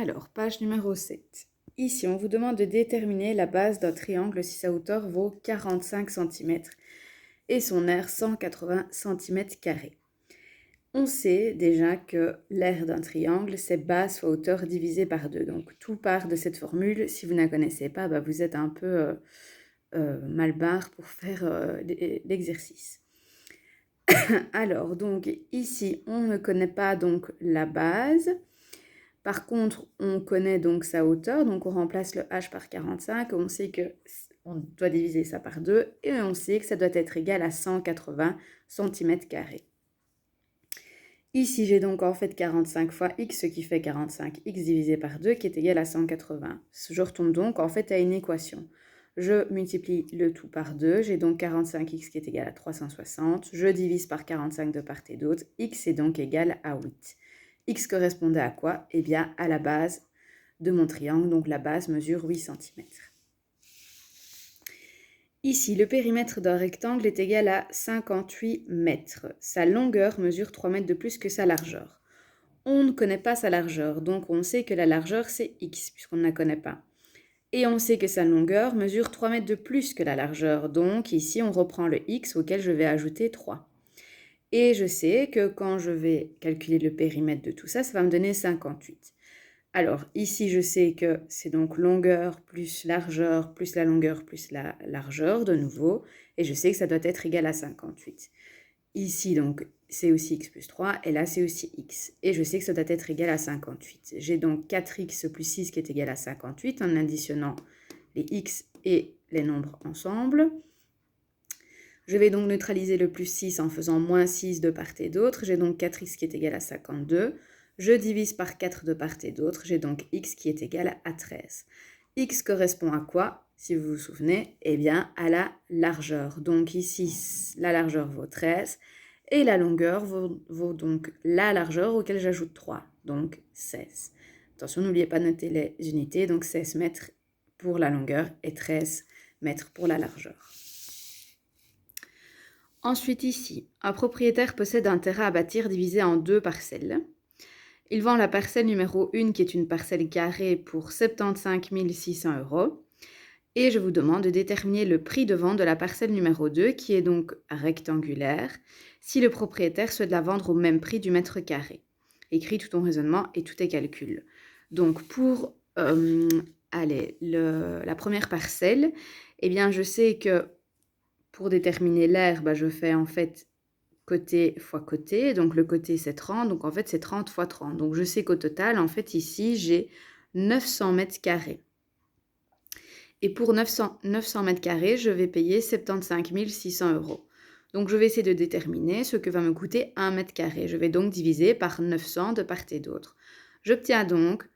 Alors, page numéro 7. Ici, on vous demande de déterminer la base d'un triangle si sa hauteur vaut 45 cm et son aire 180 cm². On sait déjà que l'aire d'un triangle, c'est base fois hauteur divisé par 2. Donc, tout part de cette formule. Si vous ne la connaissez pas, vous êtes un peu mal barre pour faire l'exercice. Alors, donc, ici, on ne connaît pas donc la base. Par contre, on connaît donc sa hauteur, donc on remplace le h par 45, on sait qu'on doit diviser ça par 2 et on sait que ça doit être égal à 180 cm². Ici, j'ai donc en fait 45 fois x, ce qui fait 45, x divisé par 2, qui est égal à 180. Je retourne donc en fait à une équation. Je multiplie le tout par 2, j'ai donc 45x qui est égal à 360. Je divise par 45 de part et d'autre, x est donc égal à 8. X correspondait à quoi? Eh bien, à la base de mon triangle, donc la base mesure 8 cm. Ici, le périmètre d'un rectangle est égal à 58 mètres. Sa longueur mesure 3 mètres de plus que sa largeur. On ne connaît pas sa largeur, donc on sait que la largeur c'est x, puisqu'on ne la connaît pas. Et on sait que sa longueur mesure 3 mètres de plus que la largeur, donc ici on reprend le x auquel je vais ajouter 3. Et je sais que quand je vais calculer le périmètre de tout ça, ça va me donner 58. Alors ici, je sais que c'est donc longueur plus la longueur plus la largeur de nouveau. Et je sais que ça doit être égal à 58. Ici, donc, c'est aussi x plus 3. Et là, c'est aussi x. Et je sais que ça doit être égal à 58. J'ai donc 4x plus 6 qui est égal à 58 en additionnant les x et les nombres ensemble. Je vais donc neutraliser le plus 6 en faisant moins 6 de part et d'autre. J'ai donc 4x qui est égal à 52. Je divise par 4 de part et d'autre. J'ai donc x qui est égal à 13. X correspond à quoi, si vous vous souvenez? Eh bien, à la largeur. Donc ici, la largeur vaut 13. Et la longueur vaut donc la largeur auquel j'ajoute 3. Donc 16. Attention, n'oubliez pas de noter les unités. Donc 16 mètres pour la longueur et 13 mètres pour la largeur. Ensuite ici, un propriétaire possède un terrain à bâtir divisé en 2 parcelles. Il vend la parcelle numéro 1 qui est une parcelle carrée pour 75 600 €. Et je vous demande de déterminer le prix de vente de la parcelle numéro 2 qui est donc rectangulaire si le propriétaire souhaite la vendre au même prix du mètre carré. Écris tout ton raisonnement et tous tes calculs. Donc pour la première parcelle, eh bien je sais que pour déterminer l'aire, je fais en fait côté fois côté. Donc le côté c'est 30, donc en fait c'est 30 fois 30. Donc je sais qu'au total, en fait ici, j'ai 900 mètres carrés. Et pour 900 mètres carrés, je vais payer 75 600 €. Donc je vais essayer de déterminer ce que va me coûter 1 mètre carré. Je vais donc diviser par 900 de part et d'autre. J'obtiens donc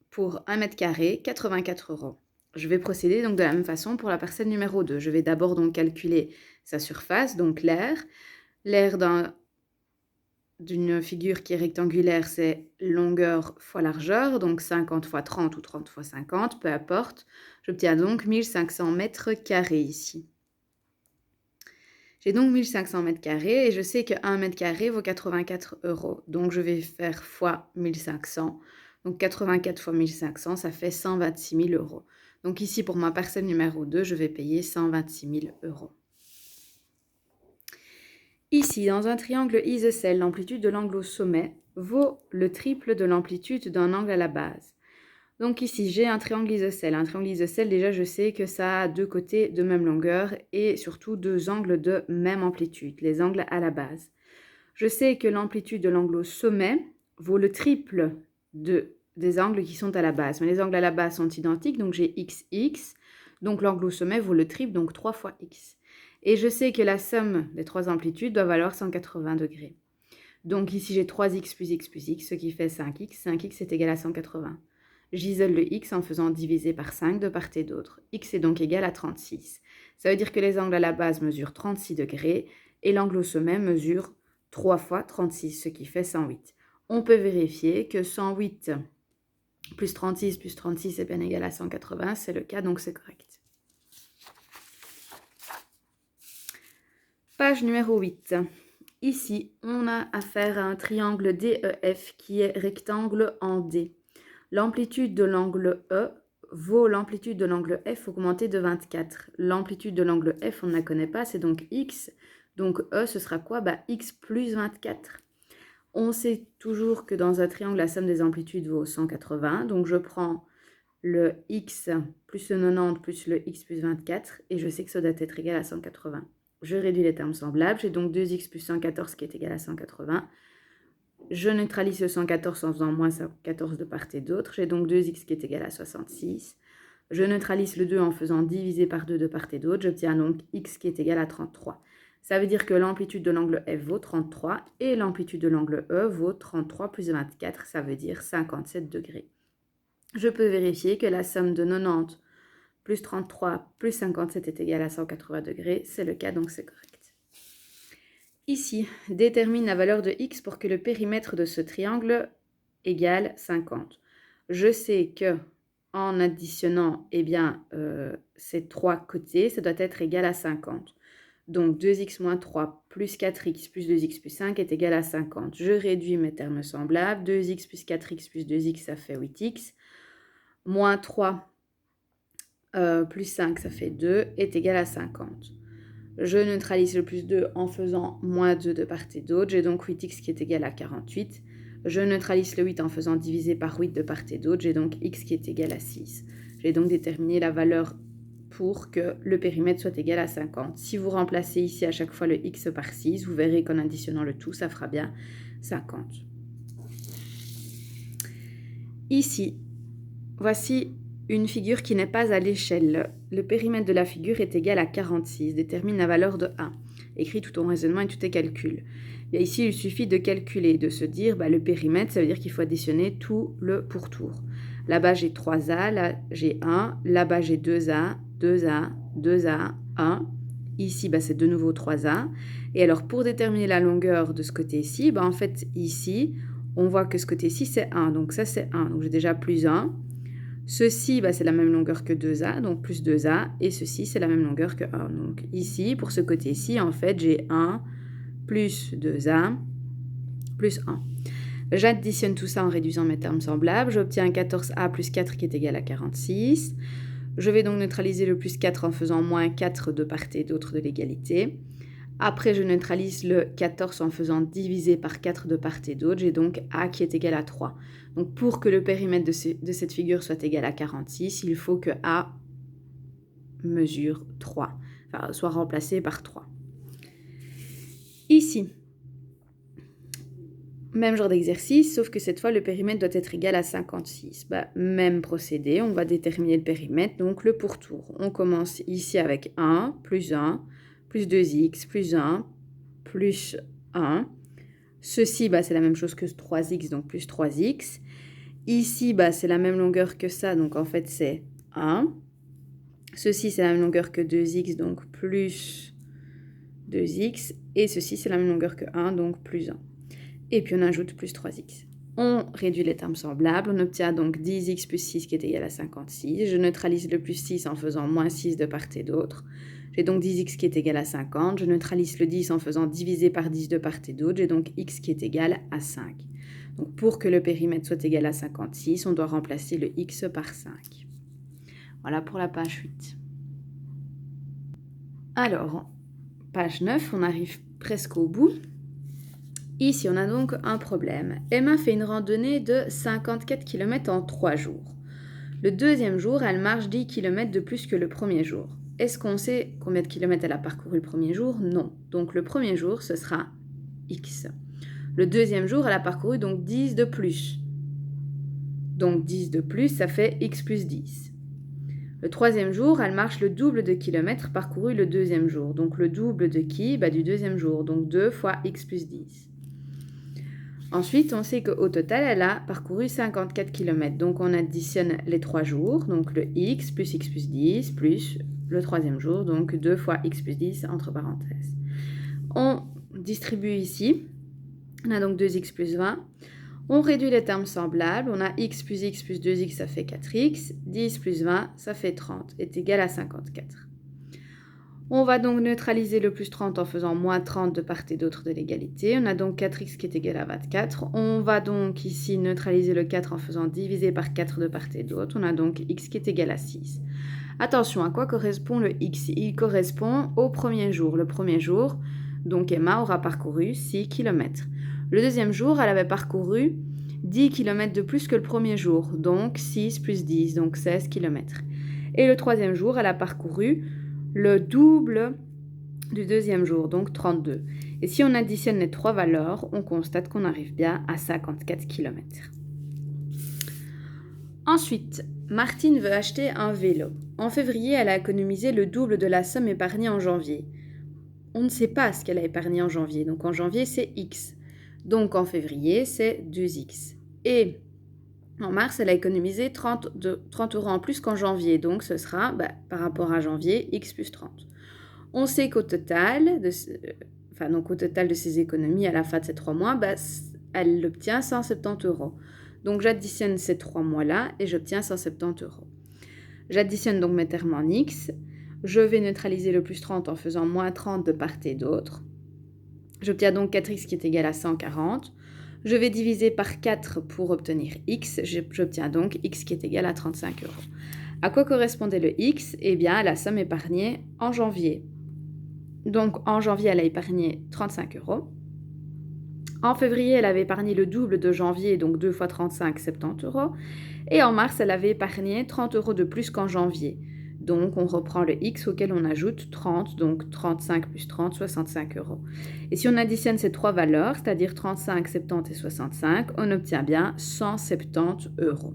pour 1 mètre carré 84 €. Je vais procéder donc de la même façon pour la parcelle numéro 2. Je vais d'abord donc calculer sa surface, donc l'aire. L'aire d'une figure qui est rectangulaire, c'est longueur fois largeur, donc 50 fois 30 ou 30 fois 50, peu importe. J'obtiens donc 1500 mètres carrés ici. J'ai donc 1500 mètres carrés et je sais que 1 mètre carré vaut 84 €. Donc je vais faire fois 1500. Donc 84 fois 1500, ça fait 126 000 €. Donc ici, pour ma parcelle numéro 2, je vais payer 126 000 €. Ici, dans un triangle isocèle, l'amplitude de l'angle au sommet vaut le triple de l'amplitude d'un angle à la base. Donc ici, j'ai un triangle isocèle. Un triangle isocèle, déjà, je sais que ça a deux côtés de même longueur et surtout deux angles de même amplitude, les angles à la base. Je sais que l'amplitude de l'angle au sommet vaut le triple des angles qui sont à la base. Mais les angles à la base sont identiques, donc j'ai x. Donc l'angle au sommet vaut le triple, donc 3 fois x. Et je sais que la somme des trois amplitudes doit valoir 180 degrés. Donc ici, j'ai 3x plus x plus x, ce qui fait 5x. 5x est égal à 180. J'isole le x en faisant diviser par 5 de part et d'autre. X est donc égal à 36. Ça veut dire que les angles à la base mesurent 36 degrés et l'angle au sommet mesure 3 fois 36, ce qui fait 108. On peut vérifier que 108 plus 36 est bien égal à 180. C'est le cas, donc c'est correct. Page numéro 8. Ici, on a affaire à un triangle DEF qui est rectangle en D. L'amplitude de l'angle E vaut l'amplitude de l'angle F augmentée de 24. L'amplitude de l'angle F, on ne la connaît pas, c'est donc X. Donc E, ce sera quoi? X plus 24. On sait toujours que dans un triangle, la somme des amplitudes vaut 180. Donc je prends le X plus le 90 plus le X plus 24. Et je sais que ça doit être égal à 180. Je réduis les termes semblables. J'ai donc 2x plus 114 qui est égal à 180. Je neutralise le 114 en faisant moins 114 de part et d'autre. J'ai donc 2x qui est égal à 66. Je neutralise le 2 en faisant diviser par 2 de part et d'autre. J'obtiens donc x qui est égal à 33. Ça veut dire que l'amplitude de l'angle F vaut 33 et l'amplitude de l'angle E vaut 33 plus 24, ça veut dire 57 degrés. Je peux vérifier que la somme de 90 plus 33 plus 57 est égale à 180 degrés. C'est le cas, donc c'est correct. Ici, détermine la valeur de x pour que le périmètre de ce triangle égale 50. Je sais que en additionnant ces trois côtés, ça doit être égal à 50. Donc 2x moins 3 plus 4x plus 2x plus 5 est égal à 50. Je réduis mes termes semblables. 2x plus 4x plus 2x, ça fait 8x. Moins 3 plus 5, ça fait 2, est égal à 50. Je neutralise le plus 2 en faisant moins 2 de part et d'autre. J'ai donc 8x qui est égal à 48. Je neutralise le 8 en faisant diviser par 8 de part et d'autre. J'ai donc x qui est égal à 6. J'ai donc déterminé la valeur pour que le périmètre soit égal à 50. Si vous remplacez ici à chaque fois le x par 6, vous verrez qu'en additionnant le tout, ça fera bien 50. Ici, voici une figure qui n'est pas à l'échelle. Le périmètre de la figure est égal à 46. Détermine la valeur de 1. Écris tout ton raisonnement et tous tes calculs. Bien, ici, il suffit de calculer, de se dire le périmètre, ça veut dire qu'il faut additionner tout le pourtour. Là-bas, j'ai 3A, là, j'ai 1. Là-bas, j'ai 2A, 2A, 2A, 1. Ici, c'est de nouveau 3A. Et alors, pour déterminer la longueur de ce côté-ci, en fait, ici, on voit que ce côté-ci, c'est 1. Donc, ça, c'est 1. Donc, j'ai déjà plus 1. Ceci, c'est la même longueur que 2A, donc plus 2A. Et ceci, c'est la même longueur que 1. Donc, ici, pour ce côté-ci, en fait, j'ai 1 plus 2A plus 1. J'additionne tout ça en réduisant mes termes semblables. J'obtiens 14A plus 4 qui est égal à 46. Je vais donc neutraliser le plus 4 en faisant moins 4 de part et d'autre de l'égalité. Après, je neutralise le 14 en faisant diviser par 4 de part et d'autre. J'ai donc A qui est égal à 3. Donc, pour que le périmètre de cette figure soit égal à 46, il faut que A mesure 3, soit remplacé par 3. Ici, même genre d'exercice, sauf que cette fois, le périmètre doit être égal à 56. Même procédé, on va déterminer le périmètre, donc le pourtour. On commence ici avec 1, plus 2x, plus 1, plus 1. Ceci, c'est la même chose que 3x, donc plus 3x. Ici, c'est la même longueur que ça, donc en fait, c'est 1. Ceci, c'est la même longueur que 2x, donc plus 2x. Et ceci, c'est la même longueur que 1, donc plus 1. Et puis, on ajoute plus 3x. On réduit les termes semblables. On obtient donc 10x plus 6 qui est égal à 56. Je neutralise le plus 6 en faisant moins 6 de part et d'autre. J'ai donc 10x qui est égal à 50. Je neutralise le 10 en faisant diviser par 10 de part et d'autre. J'ai donc x qui est égal à 5. Donc, pour que le périmètre soit égal à 56, on doit remplacer le x par 5. Voilà pour la page 8. Alors, page 9, on arrive presque au bout. Ici, on a donc un problème. Emma fait une randonnée de 54 km en 3 jours. Le deuxième jour, elle marche 10 km de plus que le premier jour. Est-ce qu'on sait combien de kilomètres elle a parcouru le premier jour? Non. Donc, le premier jour, ce sera x. Le deuxième jour, elle a parcouru donc 10 de plus. Donc, 10 de plus, ça fait x plus 10. Le troisième jour, elle marche le double de kilomètres parcourus le deuxième jour. Donc, le double de qui? Du deuxième jour. Donc, 2 fois x plus 10. Ensuite, on sait qu'au total, elle a parcouru 54 km. Donc, on additionne les 3 jours. Donc, le x plus 10 plus le troisième jour. Donc, 2 fois x plus 10 entre parenthèses. On distribue ici. On a donc 2x plus 20. On réduit les termes semblables. On a x plus 2x, ça fait 4x. 10 plus 20, ça fait 30, est égal à 54. On va donc neutraliser le plus 30 en faisant moins 30 de part et d'autre de l'égalité. On a donc 4x qui est égal à 24. On va donc ici neutraliser le 4 en faisant diviser par 4 de part et d'autre. On a donc x qui est égal à 6. Attention, à quoi correspond le x? Il correspond au premier jour. Le premier jour, donc Emma aura parcouru 6 km. Le deuxième jour, elle avait parcouru 10 km de plus que le premier jour, donc 6 plus 10, donc 16 km. Et le troisième jour, elle a parcouru le double du deuxième jour, donc 32. Et si on additionne les trois valeurs, on constate qu'on arrive bien à 54 km. Ensuite, Martine veut acheter un vélo. En février, elle a économisé le double de la somme épargnée en janvier. On ne sait pas ce qu'elle a épargné en janvier, donc en janvier, c'est x. Donc en février, c'est 2x. Et en mars, elle a économisé 30 euros en plus qu'en janvier. Donc ce sera, par rapport à janvier, x plus 30. On sait qu'au total, de ses économies à la fin de ces 3 mois, elle obtient 170 euros. Donc j'additionne ces 3 mois-là et j'obtiens 170 euros. J'additionne donc mes termes en x. Je vais neutraliser le plus 30 en faisant moins 30 de part et d'autre. J'obtiens donc 4x qui est égal à 140. Je vais diviser par 4 pour obtenir x. J'obtiens donc x qui est égal à 35 euros. À quoi correspondait le x? Eh bien, à la somme épargnée en janvier. Donc, en janvier, elle a épargné 35 euros. En février, elle avait épargné le double de janvier, donc 2 fois 35, 70 euros. Et en mars, elle avait épargné 30 euros de plus qu'en janvier. Donc, on reprend le x auquel on ajoute 30, donc 35 plus 30, 65 euros. Et si on additionne ces trois valeurs, c'est-à-dire 35, 70 et 65, on obtient bien 170 euros.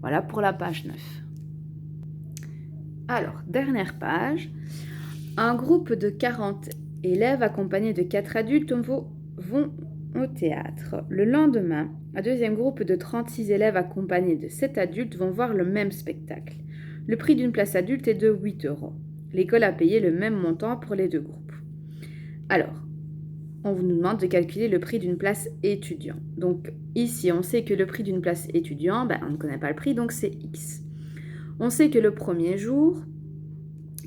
Voilà pour la page 9. Alors, dernière page. Un groupe de 40 élèves accompagnés de 4 adultes vont au théâtre. Le lendemain, un deuxième groupe de 36 élèves accompagnés de 7 adultes vont voir le même spectacle. Le prix d'une place adulte est de 8 euros. L'école a payé le même montant pour les deux groupes. Alors, on nous demande de calculer le prix d'une place étudiant. Donc ici, on sait que le prix d'une place étudiant, on ne connaît pas le prix, donc c'est x. On sait que le premier jour,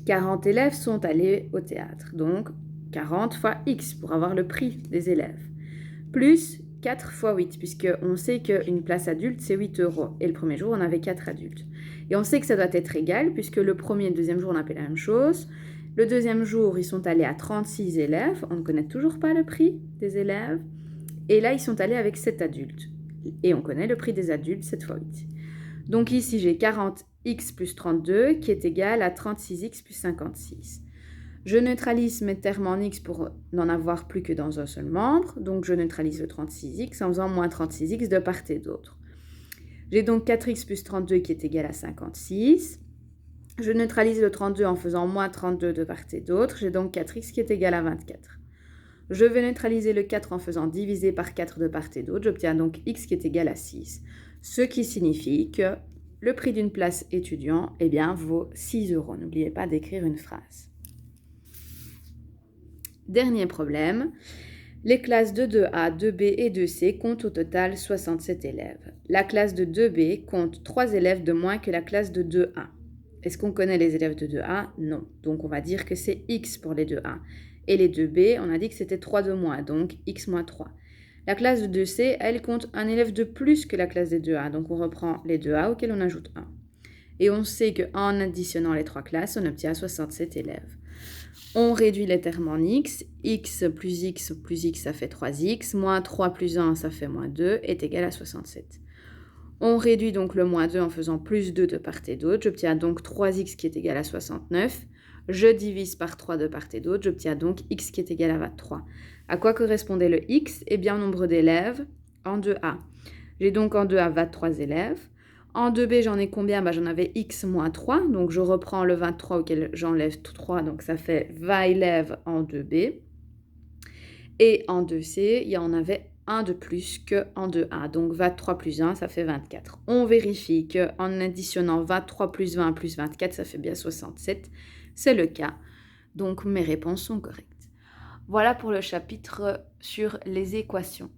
40 élèves sont allés au théâtre. Donc 40 fois x pour avoir le prix des élèves. Plus 4 fois 8, puisqu'on sait qu'une place adulte, c'est 8 euros. Et le premier jour, on avait 4 adultes. Et on sait que ça doit être égal, puisque le premier et le deuxième jour, on a fait la même chose. Le deuxième jour, ils sont allés à 36 élèves. On ne connaît toujours pas le prix des élèves. Et là, ils sont allés avec 7 adultes. Et on connaît le prix des adultes, 7 fois 8. Donc ici, j'ai 40x plus 32 qui est égal à 36x plus 56. Je neutralise mes termes en x pour n'en avoir plus que dans un seul membre. Donc, je neutralise le 36x en faisant moins 36x de part et d'autre. J'ai donc 4x plus 32 qui est égal à 56. Je neutralise le 32 en faisant moins 32 de part et d'autre. J'ai donc 4x qui est égal à 24. Je vais neutraliser le 4 en faisant diviser par 4 de part et d'autre. J'obtiens donc x qui est égal à 6. Ce qui signifie que le prix d'une place étudiant vaut 6 euros. N'oubliez pas d'écrire une phrase. Dernier problème, les classes de 2A, 2B et 2C comptent au total 67 élèves. La classe de 2B compte 3 élèves de moins que la classe de 2A. Est-ce qu'on connaît les élèves de 2A? Non. Donc on va dire que c'est x pour les 2A. Et les 2B, on a dit que c'était 3 de moins, donc x moins 3. La classe de 2C, elle compte un élève de plus que la classe des 2A. Donc on reprend les 2A auxquels on ajoute 1. Et on sait qu'en additionnant les trois classes, on obtient 67 élèves. On réduit les termes en x. X, ça fait 3x. Moins 3 plus 1, ça fait moins 2, est égal à 67. On réduit donc le moins 2 en faisant plus 2 de part et d'autre. J'obtiens donc 3x qui est égal à 69. Je divise par 3 de part et d'autre. J'obtiens donc x qui est égal à 23. À quoi correspondait le x? Eh bien, nombre d'élèves en 2a. J'ai donc en 2a 23 élèves. En 2b, j'en ai combien? J'en avais x moins 3. Donc, je reprends le 23 auquel j'enlève 3. Donc, ça fait 20 élèves en 2b. Et en 2c, il y en avait 1 de plus qu'en 2a. Donc, 23 plus 1, ça fait 24. On vérifie qu'en additionnant 23 plus 20 plus 24, ça fait bien 67. C'est le cas. Donc, mes réponses sont correctes. Voilà pour le chapitre sur les équations.